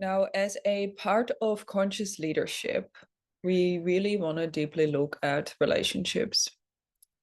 Now, as a part of conscious leadership, we really want to deeply look at relationships.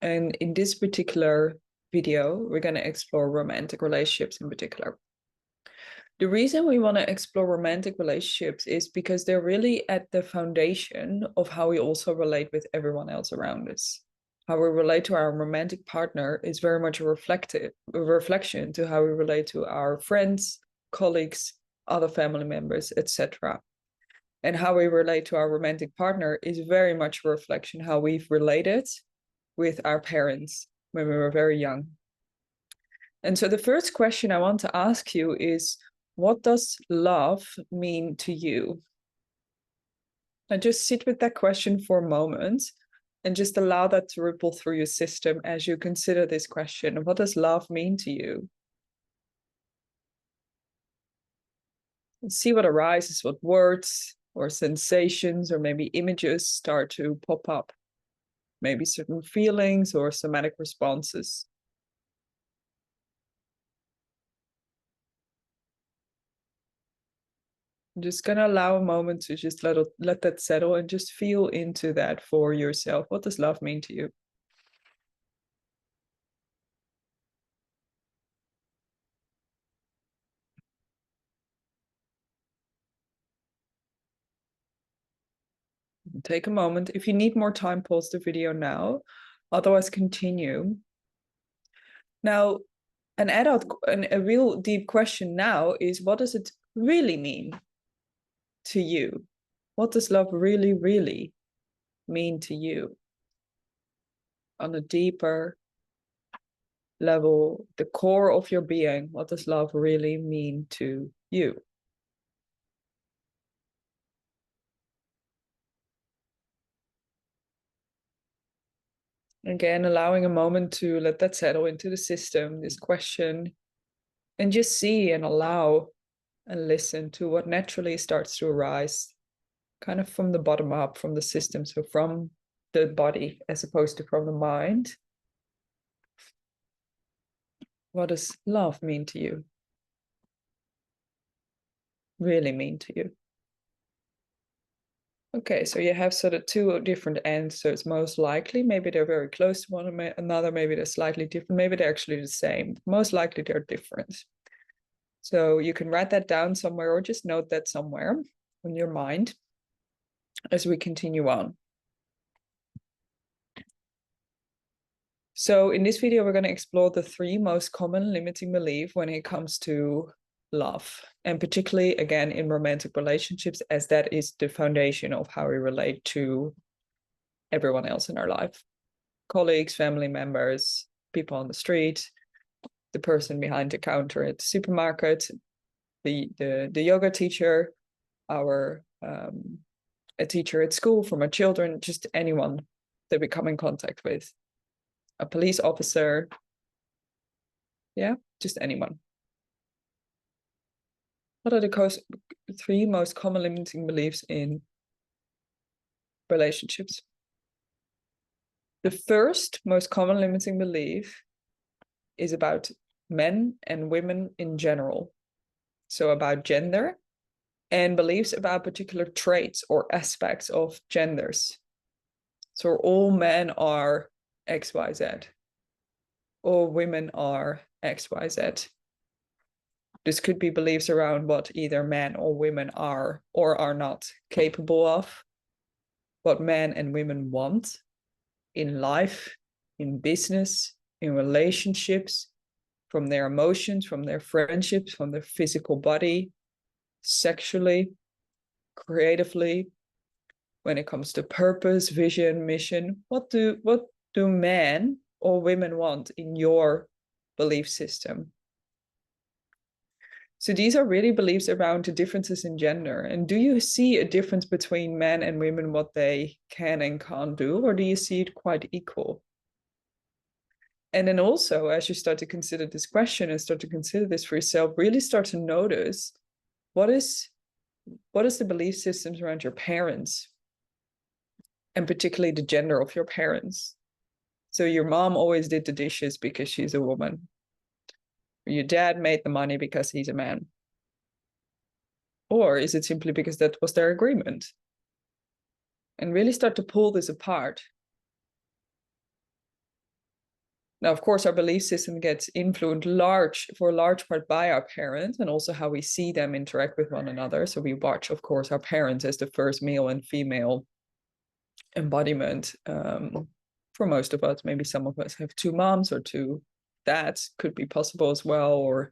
And in this particular video, we're going to explore romantic relationships in particular. The reason we want to explore romantic relationships is because they're really at the foundation of how we also relate with everyone else around us. How we relate to our romantic partner is very much a reflection to how we relate to our friends, colleagues, other family members, etc. And how we relate to our romantic partner is very much a reflection how we've related with our parents when we were very young. And so the first question I want to ask you is, what does love mean to you? And just sit with that question for a moment and just allow that to ripple through your system as you consider this question. What does love mean to you? And see what arises, what words or sensations or maybe images start to pop up. Maybe certain feelings or somatic responses. I'm just going to allow a moment to just let that settle and just feel into that for yourself. What does love mean to you? Take a moment. If you need more time, pause the video now. Otherwise, continue. Now, a real deep question now is, what does it really mean to you? What does love really, really mean to you? On a deeper level, the core of your being, what does love really mean to you? Again, allowing a moment to let that settle into the system, this question, and just see and allow and listen to what naturally starts to arise, kind of from the bottom up, from the system, so from the body as opposed to from the mind. What does love mean to you? Really mean to you? Okay, so you have sort of two different ends. So it's most likely, maybe they're very close to one another, maybe they're slightly different, maybe they're actually the same. Most likely they're different. So you can write that down somewhere or just note that somewhere in your mind as we continue on. So in this video, we're going to explore the three most common limiting beliefs when it comes to love, and particularly, again, in romantic relationships, as that is the foundation of how we relate to everyone else in our life. Colleagues, family members, people on the street, the person behind the counter at the supermarket, the yoga teacher, a teacher at school for my children, just anyone that we come in contact with. A police officer, yeah, just anyone. What are the three most common limiting beliefs in relationships? The first most common limiting belief is about men and women in general. So about gender and beliefs about particular traits or aspects of genders. So all men are XYZ. All women are XYZ. This could be beliefs around what either men or women are or are not capable of, what men and women want in life, in business, in relationships, from their emotions, from their friendships, from their physical body, sexually, creatively, when it comes to purpose, vision, mission. What do men or women want in your belief system? So these are really beliefs around the differences in gender. And do you see a difference between men and women, what they can and can't do, or do you see it quite equal? And then also, as you start to consider this question and start to consider this for yourself, really start to notice what is the belief systems around your parents, and particularly the gender of your parents. So your mom always did the dishes because she's a woman. Your dad made the money because he's a man. Or is it simply because that was their agreement? And really start to pull this apart. Now, of course, our belief system gets influenced for a large part by our parents and also how we see them interact with one another. So we watch, of course, our parents as the first male and female embodiment. For most of us, maybe some of us have two moms or two dads, could be possible as well, or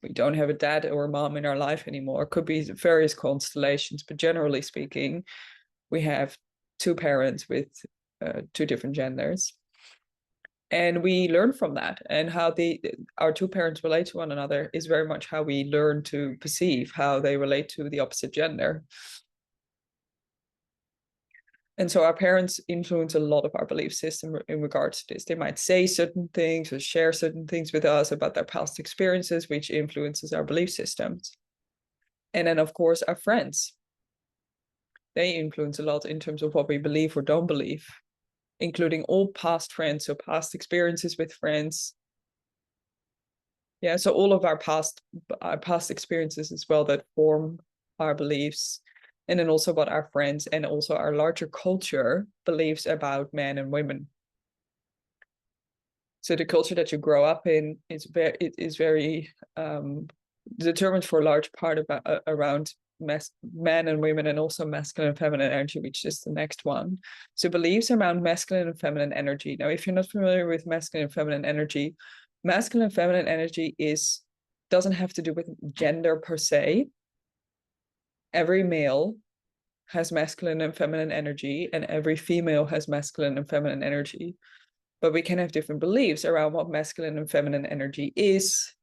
we don't have a dad or a mom in our life anymore. It could be various constellations, but generally speaking, we have two parents with two different genders. And we learn from that, and how our two parents relate to one another is very much how we learn to perceive how they relate to the opposite gender. And so our parents influence a lot of our belief system in regards to this. They might say certain things or share certain things with us about their past experiences, which influences our belief systems. And then, of course, our friends. They influence a lot in terms of what we believe or don't believe, including all past friends, so past experiences with friends. Yeah, so all of our past experiences as well that form our beliefs. And then also what our friends and also our larger culture believes about men and women. So the culture that you grow up in is very determined for a large part around men and women, and also masculine and feminine energy, which is the next one. So beliefs around masculine and feminine energy. Now, if you're not familiar with masculine and feminine energy doesn't have to do with gender per se. Every male has masculine and feminine energy, and every female has masculine and feminine energy. But we can have different beliefs around what masculine and feminine energy is.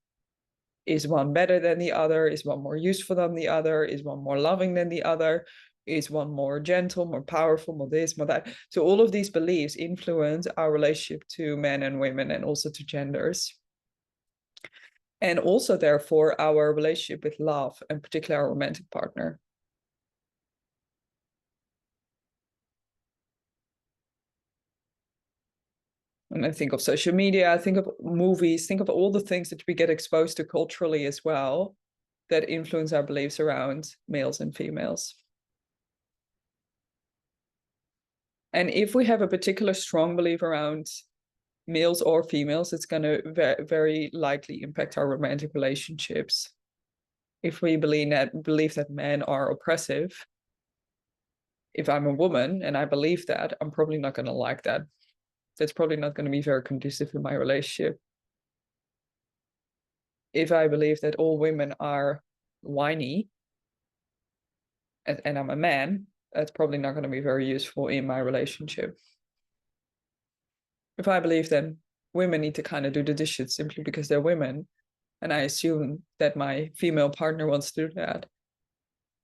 Is one better than the other? Is one more useful than the other? Is one more loving than the other? Is one more gentle, more powerful, more this, more that? So all of these beliefs influence our relationship to men and women, and also to genders. And also, therefore, our relationship with love, and particularly our romantic partner. And I think of social media, I think of movies, think of all the things that we get exposed to culturally as well, that influence our beliefs around males and females. And if we have a particular strong belief around males or females, it's going to very likely impact our romantic relationships. If we believe that men are oppressive, if I'm a woman and I believe that, I'm probably not going to like that. That's probably not going to be very conducive in my relationship. If I believe that all women are whiny and I'm a man, that's probably not going to be very useful in my relationship. If I believe that women need to kind of do the dishes simply because they're women, and I assume that my female partner wants to do that,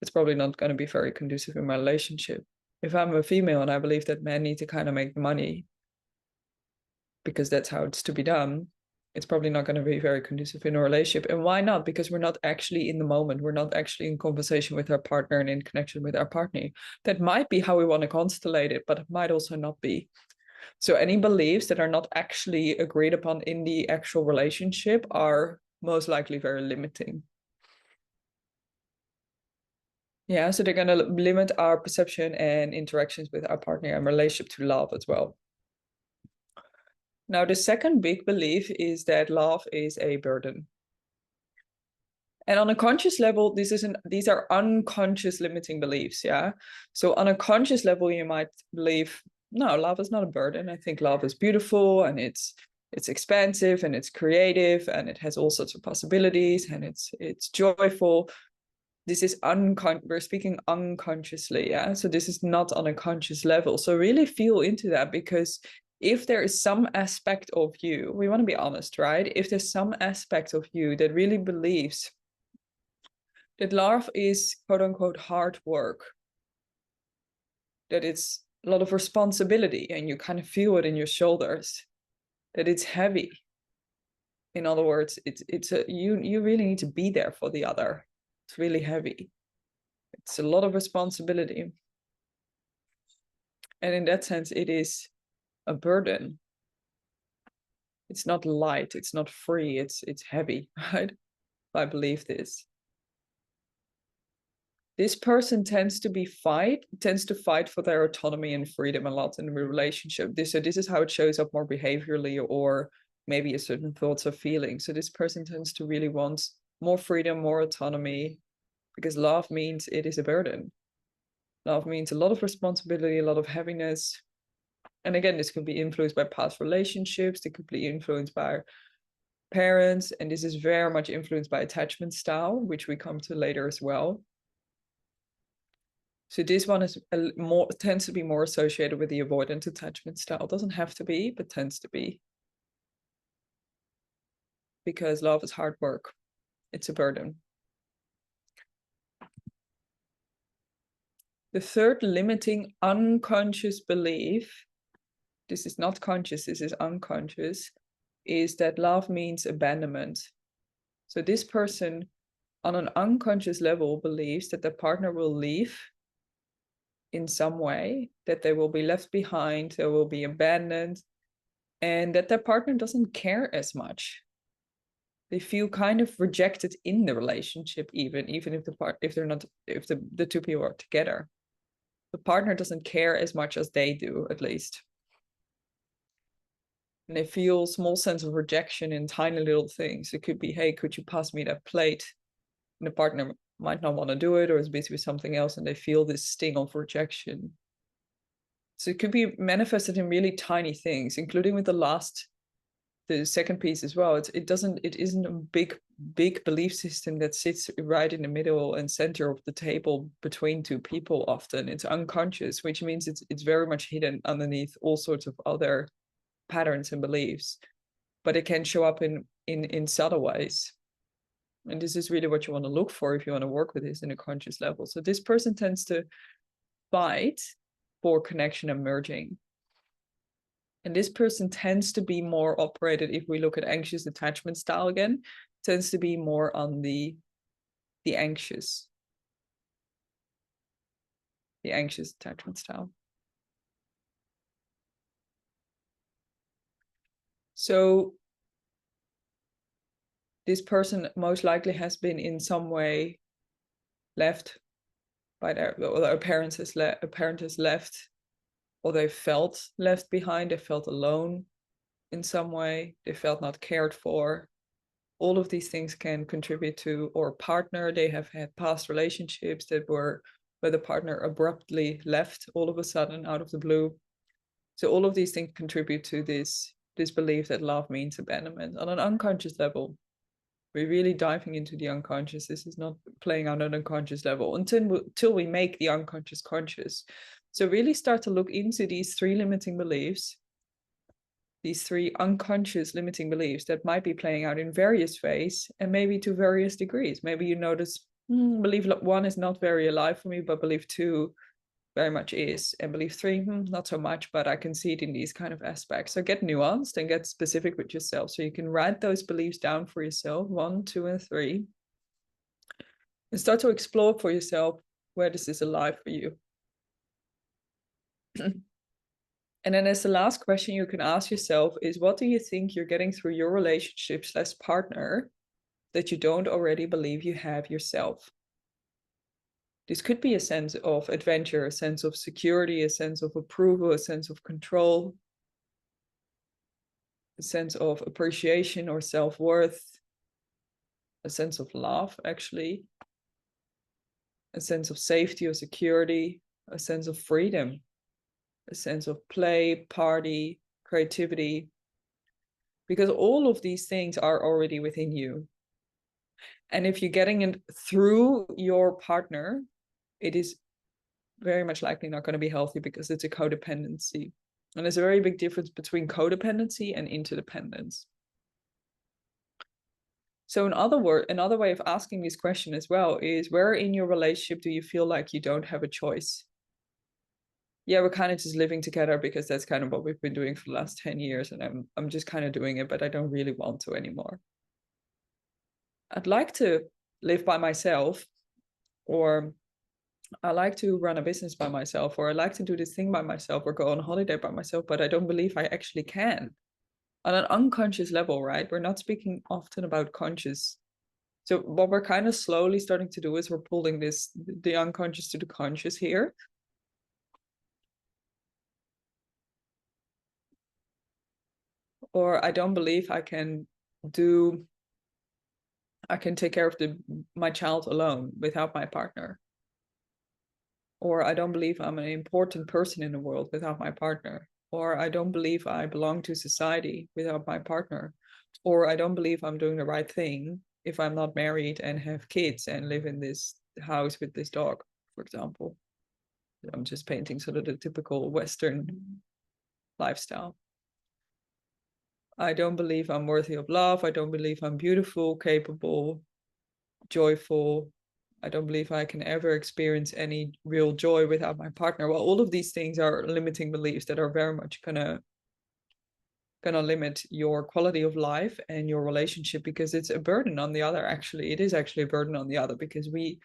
it's probably not going to be very conducive in my relationship. If I'm a female and I believe that men need to kind of make money because that's how it's to be done, it's probably not going to be very conducive in a relationship. And why not? Because we're not actually in the moment. We're not actually in conversation with our partner and in connection with our partner. That might be how we want to constellate it, but it might also not be. So any beliefs that are not actually agreed upon in the actual relationship are most likely very limiting. Yeah, so they're going to limit our perception and interactions with our partner and relationship to love as well. Now, the second big belief is that love is a burden. And on a conscious level, these are unconscious limiting beliefs, yeah? So on a conscious level, you might believe, no, love is not a burden. I think love is beautiful, and it's expansive, and it's creative, and it has all sorts of possibilities, and it's joyful. This is we're speaking unconsciously, yeah? So this is not on a conscious level. So really feel into that, because if there is some aspect of you, we want to be honest, right? If there's some aspect of you that really believes that love is quote unquote hard work, that it's a lot of responsibility and you kind of feel it in your shoulders, that it's heavy. In other words, you really need to be there for the other. It's really heavy. It's a lot of responsibility. And in that sense, it is a burden. It's not light, it's not free, it's heavy, right? I believe this. This person tends to fight for their autonomy and freedom a lot in the relationship. So this is how it shows up more behaviorally, or maybe a certain thoughts or feelings. So this person tends to really want more freedom, more autonomy, because love means it is a burden. Love means a lot of responsibility, a lot of heaviness. And again, this could be influenced by past relationships. It could be influenced by parents. And this is very much influenced by attachment style, which we come to later as well. So this one is tends to be more associated with the avoidant attachment style. Doesn't have to be, but tends to be. Because love is hard work. It's a burden. The third limiting unconscious belief, this is not conscious, this is unconscious, is that love means abandonment. So this person on an unconscious level believes that the partner will leave in some way, that they will be left behind, they will be abandoned, and that their partner doesn't care as much. They feel kind of rejected in the relationship, even if the two people are together. The partner doesn't care as much as they do, at least. And they feel small sense of rejection in tiny little things. It could be, hey, could you pass me that plate? And the partner might not want to do it, or is busy with something else, and they feel this sting of rejection. So it could be manifested in really tiny things, including with the second piece as well. It isn't a big belief system that sits right in the middle and center of the table between two people. Often it's unconscious, which means it's very much hidden underneath all sorts of other patterns and beliefs, but it can show up in subtle ways. And this is really what you want to look for if you want to work with this in a conscious level. So this person tends to fight for connection and merging. And this person tends to be more operated, if we look at anxious attachment style again, tends to be more on the anxious attachment style. So this person most likely has been in some way left by a parent has left, or they felt left behind, they felt alone in some way, they felt not cared for. All of these things can contribute to, or partner, they have had past relationships where the partner abruptly left all of a sudden out of the blue. So all of these things contribute to this belief that love means abandonment on an unconscious level. We're really diving into the unconscious. This is not playing on an unconscious level until we make the unconscious conscious. So really start to look into these three limiting beliefs, these three unconscious limiting beliefs that might be playing out in various ways and maybe to various degrees. Maybe you notice, belief 1 is not very alive for me, but belief 2 very much is, and belief 3 not so much, but I can see it in these kind of aspects. So get nuanced and get specific with yourself, so you can write those beliefs down for yourself, 1, 2, and 3, and start to explore for yourself where this is alive for you. And then as the last question you can ask yourself is, what do you think you're getting through your relationship/partner that you don't already believe you have yourself? This could be a sense of adventure, a sense of security, a sense of approval, a sense of control, a sense of appreciation or self-worth, a sense of love, actually, a sense of safety or security, a sense of freedom, a sense of play, party, creativity, because all of these things are already within you. And if you're getting it through your partner, it is very much likely not going to be healthy, because it's a codependency. And there's a very big difference between codependency and interdependence. So another way of asking this question as well is, where in your relationship do you feel like you don't have a choice? Yeah, we're kind of just living together because that's kind of what we've been doing for the last 10 years, and I'm just kind of doing it, but I don't really want to anymore. I'd like to live by myself, or I like to run a business by myself, or I like to do this thing by myself, or go on holiday by myself, but I don't believe I actually can. On an unconscious level, right? We're not speaking often about conscious So what we're kind of slowly starting to do is we're pulling the unconscious to the conscious here. Or I don't believe I can take care of my child alone without my partner. Or I don't believe I'm an important person in the world without my partner. Or I don't believe I belong to society without my partner. Or I don't believe I'm doing the right thing if I'm not married and have kids and live in this house with this dog, for example. I'm just painting sort of the typical Western lifestyle. I don't believe I'm worthy of love. I don't believe I'm beautiful, capable, joyful. I don't believe I can ever experience any real joy without my partner. Well, all of these things are limiting beliefs that are very much gonna limit your quality of life and your relationship, because it's a burden on the other. Actually, it is actually a burden on the other, because we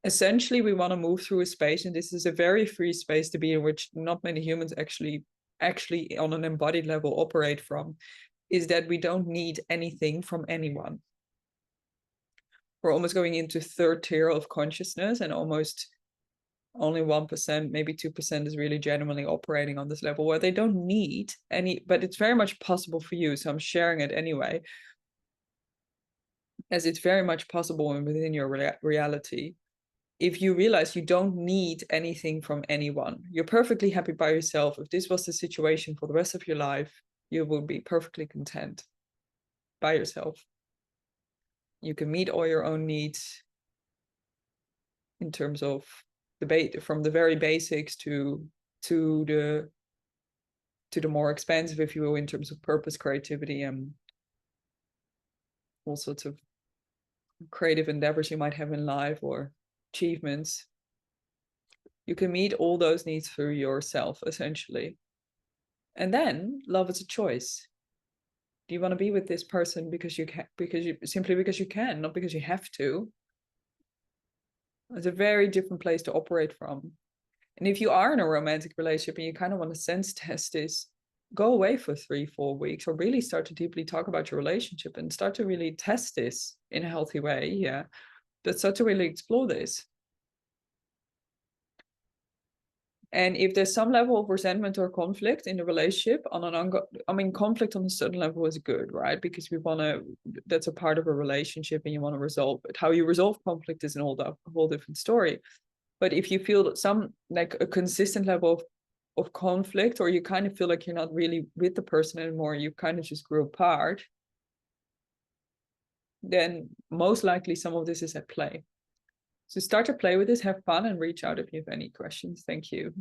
want to move through a space, and this is a very free space to be in, which not many humans actually on an embodied level operate from, is that we don't need anything from anyone. We're almost going into third tier of consciousness, and almost only 1%, maybe 2% is really genuinely operating on this level where they don't need any, but it's very much possible for you. So I'm sharing it anyway, as it's very much possible and within your reality. If you realize you don't need anything from anyone, you're perfectly happy by yourself. If this was the situation for the rest of your life, you will be perfectly content by yourself. You can meet all your own needs in terms of debate, from the very basics to the more expansive, if you will, in terms of purpose, creativity, and all sorts of creative endeavors you might have in life or achievements. You can meet all those needs through yourself, essentially. And then love is a choice. Do you want to be with this person because you can, because you can, not because you have to? It's a very different place to operate from. And if you are in a romantic relationship and you kind of want to sense test this, go away for 3-4 weeks, or really start to deeply talk about your relationship and start to really test this in a healthy way. Yeah, but start to really explore this. And if there's some level of resentment or conflict in the relationship, conflict on a certain level is good, right? Because that's a part of a relationship and you want to resolve it. How you resolve conflict is a whole different story. But if you feel that some, like a consistent level of conflict, or you kind of feel like you're not really with the person anymore, you kind of just grew apart, then most likely some of this is at play. So start to play with this, have fun, and reach out if you have any questions. Thank you.